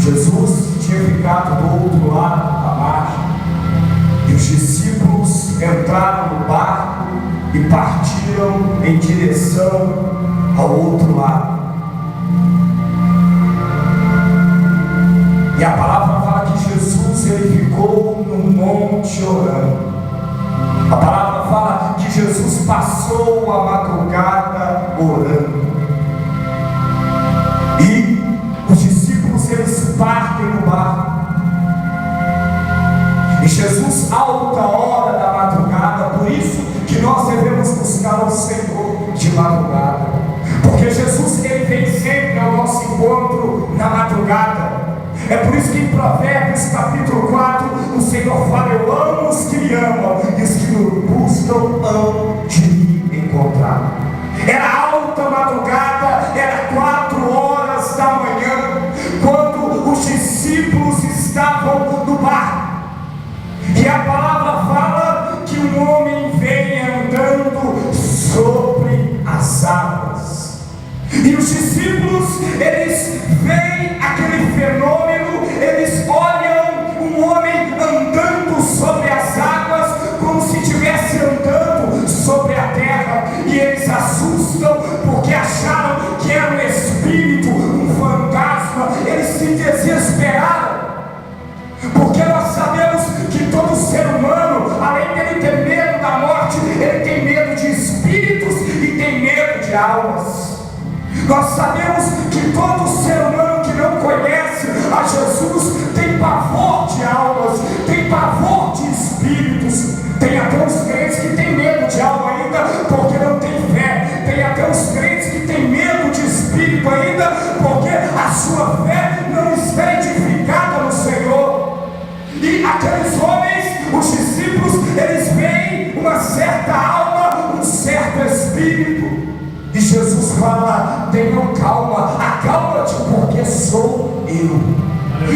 Jesus tinha ficado do outro lado da margem, e os discípulos entraram no barco e partiram em direção ao outro lado. E a palavra fala que Jesus ele ficou no monte orando. A palavra fala que Jesus passou a madrugada orando. E os discípulos eles partem no barco. E Jesus, alta hora da madrugada, por isso que nós devemos buscar o Senhor de madrugada, porque Jesus ele vem sempre ao nosso encontro na madrugada. É por isso que em Provérbios capítulo 4 o Senhor fala: eu amo os que me amam, e os que me buscam hão de me encontrar. Era alta madrugada, era 4 horas da manhã, quando os discípulos estavam no barco. E a palavra fala que um homem vem andando sobre as águas. E os discípulos, eles veem aquele fenômeno, eles olham um homem andando sobre as águas, como se estivesse andando sobre a terra. E eles assustam, porque acharam que era um espírito, um fantasma. Eles se desesperaram, porque nós sabemos que todo ser humano, além dele ter medo da morte, ele tem medo de espíritos e tem medo de almas. Nós sabemos que todo ser humano que não conhece a Jesus tem pavor de almas, tem pavor de espíritos. Tem até os crentes que têm medo de alma ainda, porque não tem fé. Tem até os crentes que têm medo de espírito ainda, porque a sua fé não está edificada no Senhor. E aqueles homens, os discípulos, eles veem uma certa alma, um certo espírito. E Jesus fala: tenham calma, acalma-te, porque sou eu.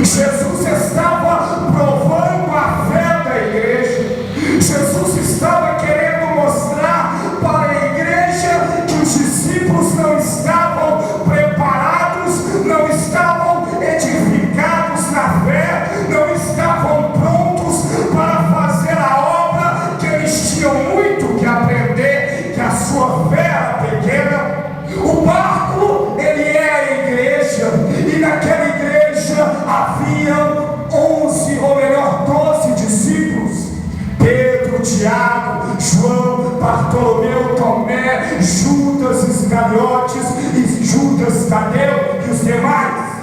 Jesus estava provando a fé da igreja. Jesus estava querendo mostrar para a igreja que os discípulos não estavam preparados, não estavam edificados na fé, não estavam prontos para fazer a obra que eles tinham muito que aprender, que a sua fé era pequena. O barco, ele é a igreja, e naquela igreja havia 11, ou melhor, 12 discípulos: Pedro, Tiago, João, Bartolomeu, Tomé, Judas Iscariotes e Judas Tadeu e os demais.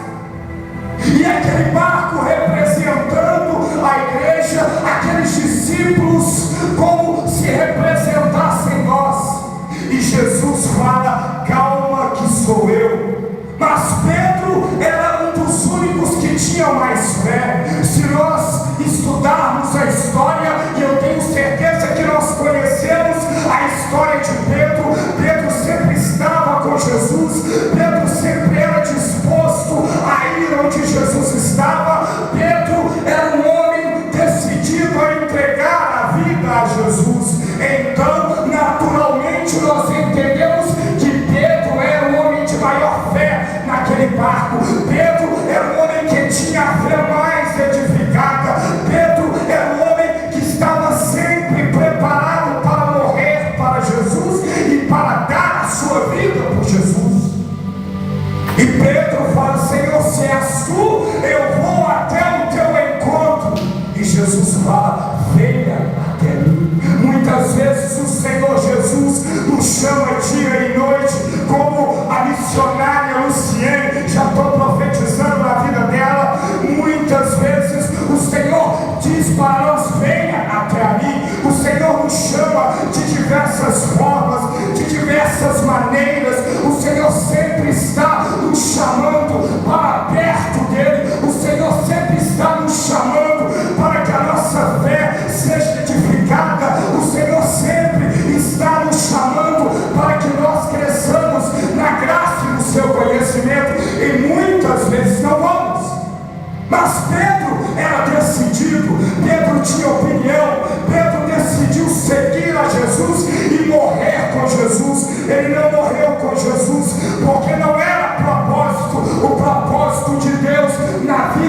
E aquele barco representando a igreja, aqueles discípulos como se representassem nós. E Jesus fala: calma que sou eu. Mas Pedro era um dos únicos que tinha mais fé. Se nós estudarmos a história, e eu tenho certeza que nós conhecemos a história de Pedro, Pedro sempre estava com Jesus, Pedro sempre era disposto a ir onde Jesus estava. Pedro era um homem decidido a entregar a vida a Jesus. Então, naturalmente, nós entendemos que Pedro era um homem de maior fé naquele barco. Pedro era um homem que tinha a fé mais edificada. Pedro era um homem que estava sempre preparado para morrer para Jesus e para dar a sua vida por Jesus. E Pedro fala: Senhor, se és tu, eu vou até o teu encontro. E Jesus fala: venha até mim. Muitas vezes o Senhor Jesus nos chama dia e noite, como a missionária Luciene. Já estou profetizando na vida dela. Muitas vezes o Senhor diz para nós: venha até mim. O Senhor nos chama de diversas formas, de diversas maneiras. O Senhor sempre está nos chamando para perto dele. O Senhor sempre está nos chamando para que a nossa fé seja edificada. O Senhor sempre está nos chamando para que nós cresçamos na graça e no seu conhecimento. E muitas vezes não vamos. Mas Pedro era decidido, Pedro tinha opinião, Pedro decidiu seguir a Jesus e morrer com Jesus. Ele não morreu com Jesus porque não era propósito, o propósito de Deus na vida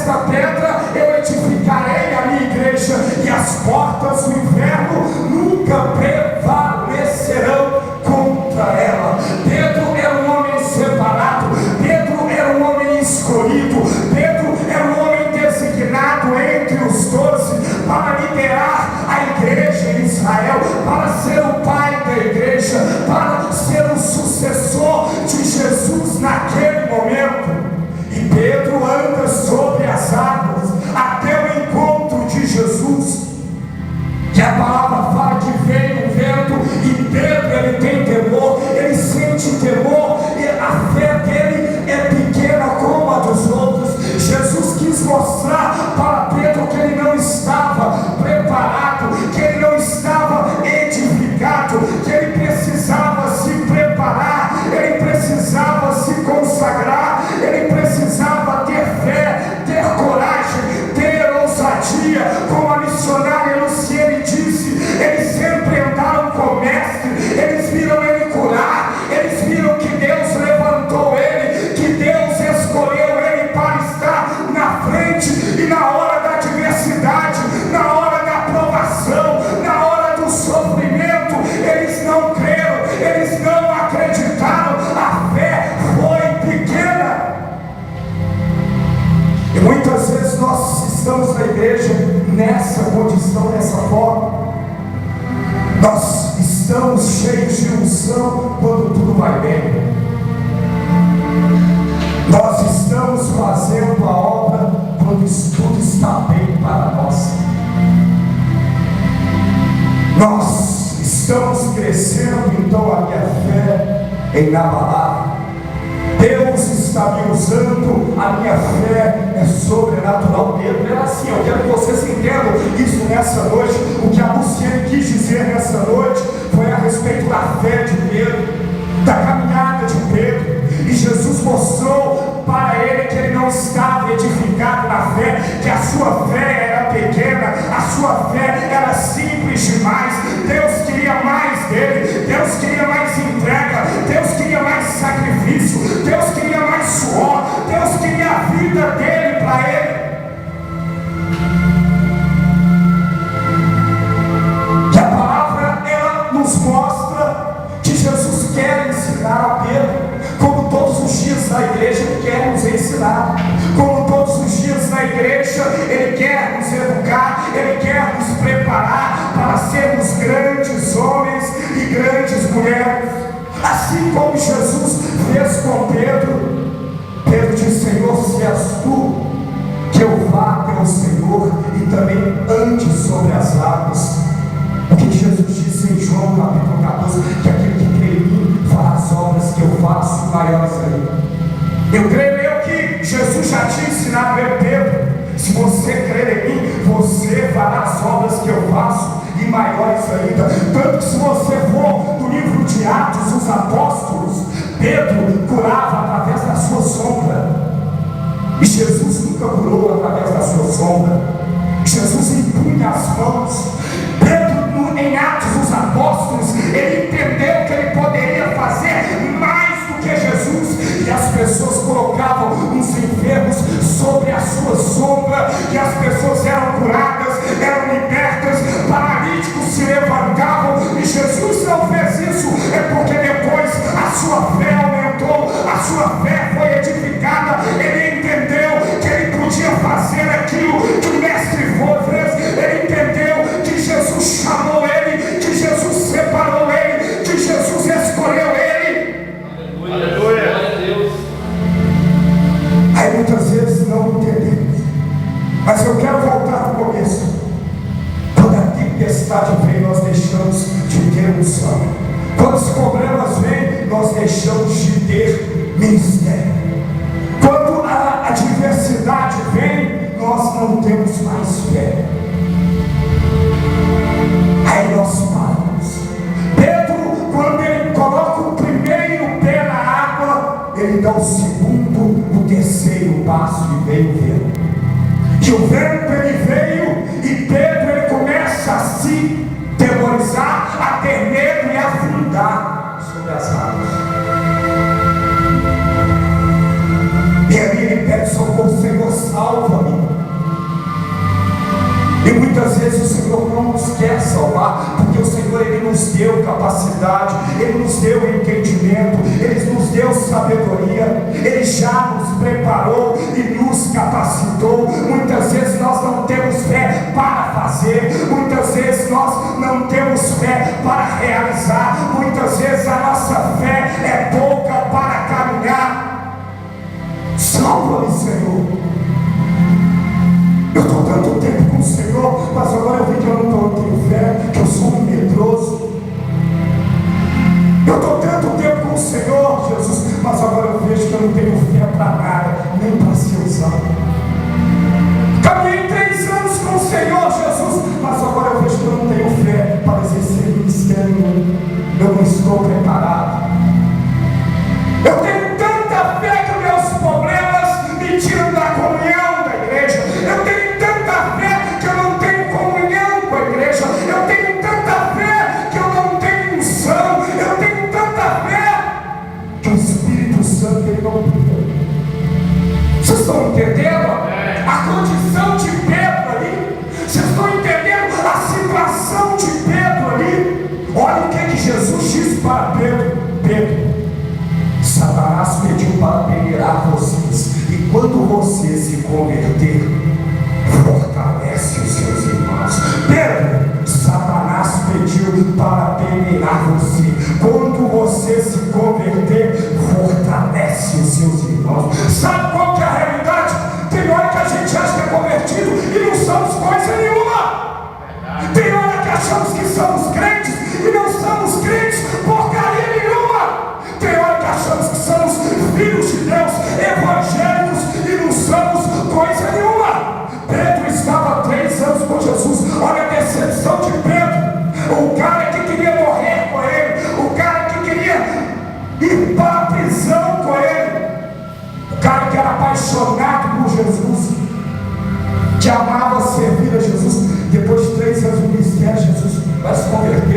esta pedra eu edificarei a minha igreja, e as portas do inferno nunca prevalecerão contra ela. Pedro era um homem separado, Pedro era um homem escolhido, Pedro era um homem designado entre os 12 para liderar a igreja em Israel, para ser o pai da igreja, para ser o sucessor de Jesus naquele momento. E Pedro anda sobre as águas até o encontro de Jesus. E a palavra fala que vem um vento, e Pedro, ele tem temor, ele sente temor, e a fé dele é pequena como a dos outros. Jesus quis mostrar para Pedro que ele não estava preparado, que ele não estava edificado, que ele precisava se preparar, ele precisava se consagrar, ele precisava ter fé, ter coragem, ter ousadia. Como a missionária Luciene disse, eles sempre andaram com o mestre, eles viram ele curar, eles viram que Deus levantou ele, que Deus escolheu ele para estar na frente, e na hora da adversidade, na hora da provação, na hora do sofrimento, eles não creram, eles não acreditaram, a fé foi pequena. E muitas vezes nós estamos na igreja nessa condição, dessa forma. Nós estamos cheios de unção quando tudo vai bem. Nós estamos fazendo a obra quando tudo está bem para nós. Nós estamos crescendo, então a minha fé é inabalável. Deus está me usando, a minha fé é sobrenatural. Pedro era assim. Eu quero que vocês entendam isso nessa noite. O que a Luciene quis dizer nessa noite foi a respeito da fé de Pedro, da caminhada de Pedro. E Jesus mostrou para ele que ele não estava edificado na fé, que a sua fé era pequena, a sua fé era simples demais. Deus queria mais dele, Deus queria mais entrega, Deus queria mais sacrifício, Deus queria mais suor, Deus queria a vida dele para ele. E a palavra, ela nos mostra que Jesus quer ensinar a Pedro, como todos os dias na igreja ele quer nos ensinar, como todos os dias na igreja ele quer nos educar, ele quer nos preparar para sermos grandes homens e grandes mulheres. Assim como Jesus fez com Pedro, Pedro disse: Senhor, se és tu, que eu vá até o Senhor e também ande sobre as águas. O que Jesus disse em João capítulo 14, que aquele que crê em mim fará as obras que eu faço, maiores ainda. Eu creio que Jesus já tinha ensinado a Pedro: se você crer em mim, você fará as obras que eu faço, e maiores ainda. Tanto que se você for no livro de Atos dos Apóstolos, Pedro curava através da sua sombra, e Jesus nunca curou através da sua sombra. Jesus impunha as mãos. Pedro, em Atos dos Apóstolos, ele entendeu que ele poderia fazer mais do que Jesus, e as pessoas colocavam os enfermos sobre a sua sombra, e as pessoas eram curadas, eram libertas, paralíticos se levantavam. E Jesus não fez isso é porque depois a sua fé aumentou, a sua fé foi edificada, ele entendeu que ele podia fazer aquilo que o mestre fez, ele entendeu que Jesus chamou ele, que Jesus separou ele, que Jesus escolheu ele. Aleluia, glória a Deus. Aí muitas vezes não entendemos, mas eu quero voltar para o começo. Quando a tempestade vem, nós deixamos de ter unção. Quando os problemas vêm, nós deixamos de ter ministério. Quando a adversidade vem, nós não temos mais fé. Aí nós paramos. Pedro, quando ele coloca o primeiro pé na água, ele dá o segundo, o terceiro passo, e veio o vento. E o vento ele veio, e Pedro ele começa a se temorizar, a ter medo e a afundar sobre as águas. E ali ele pede socorro: Senhor, salva-me. E muitas vezes o Senhor não nos quer salvar, porque o Senhor, Ele nos deu capacidade, Ele nos deu entendimento, Ele nos deu sabedoria, Ele já nos preparou e nos capacitou. Muitas vezes nós não temos fé para fazer, muitas vezes nós não temos fé para realizar, muitas vezes a nossa fé é pouca para caminhar. Salva-me, Senhor. Eu estou tanto tempo com o Senhor, mas agora eu vi que eu não tenho fé, que eu sou um medroso. Eu estou tanto tempo com o Senhor, Jesus, mas agora eu vejo que eu não tenho fé para nada, nem para ser usado. Caminhei 3 anos com o Senhor, Jesus, mas agora eu vejo que eu não tenho fé para exercer o ministério. Eu não estou preparado. Eu tenho tanta fé que meus problemas me tiram da comunhão da igreja. Eu tenho tanta fé que eu não tenho comunhão com a igreja. Eu tenho tanta fé que eu não tenho unção. Eu tenho tanta fé que o Espírito Santo, Ele não brilha. Vocês estão entendendo a condição de Pedro ali? Vocês estão entendendo a situação de Pedro ali? Olha o que Jesus disse para Pedro: Pedro, Satanás pediu para peneirar vocês, e quando você se converter, fortalece os seus irmãos. Pedro, Satanás pediu para peneirar você. Quando você se converter, fortalece os seus irmãos. Sabe qual que é a realidade? Tem hora que a gente acha que é convertido e não somos coisa nenhuma. Tem hora que achamos que somos crentes e não somos crentes porcaria nenhuma. Tem hora que achamos que somos filhos de Deus, evangélicos, e não somos coisa nenhuma. Pedro estava 3 anos com Jesus. Olha a decepção de Pedro. O cara que queria morrer com ele, o cara que queria ir para a prisão com ele, o cara que era apaixonado por Jesus, que amava servir a Jesus. Depois de 3 anos no ministério, Jesus vai se converter.